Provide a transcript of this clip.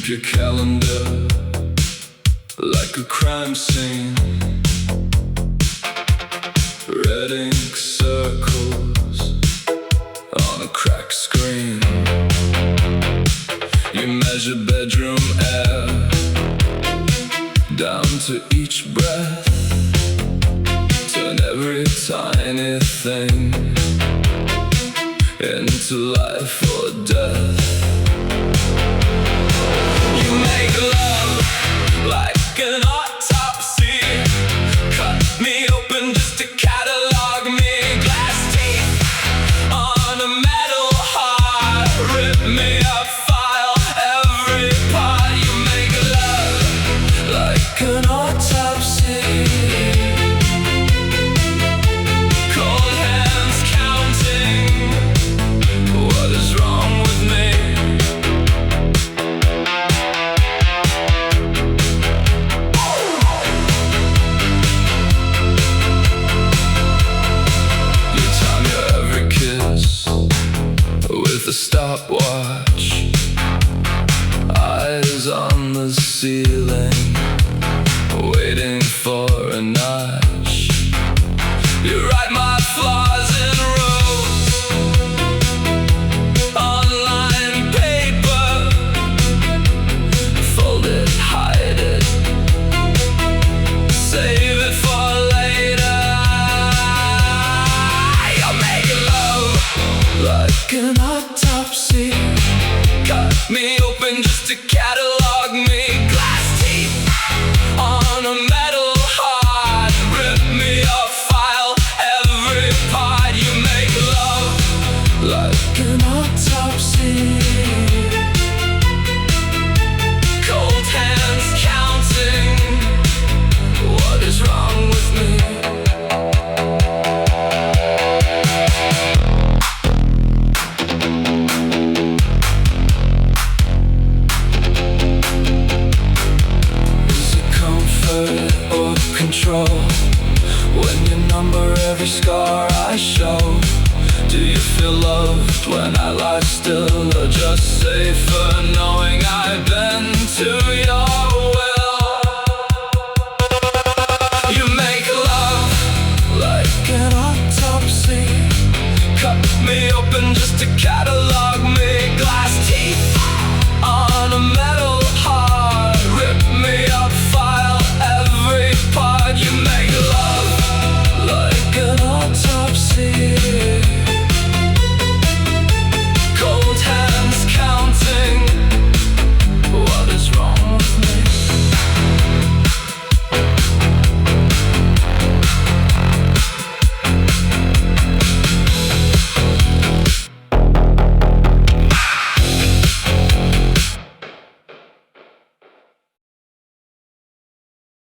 Keep your calendar like a crime scene. Red ink circles on a cracked screen. You measure bedroom air down to each breath. Turn every tiny thing into life or death. You make love like an autopsy. Cut me open just to catalog me. Glass teeth on a metal heart. Rip me up, file every part. You make love like an autopsy. Cold hands counting what is wrong with me. The stopwatch, eyes on the ceiling, waiting for a notch. You write my flaws in rows, online paper. Fold it, hide it, save it for later. You make love like an autopsy. Cut me open just to catalog me. Glass teeth on a metal heart. Rip me off, file every part. You make love like an autopsy. Cold hands counting what is wrong with me. Or control when you number every scar I show? Do you feel loved when I lie still, or just safer knowing I've been to your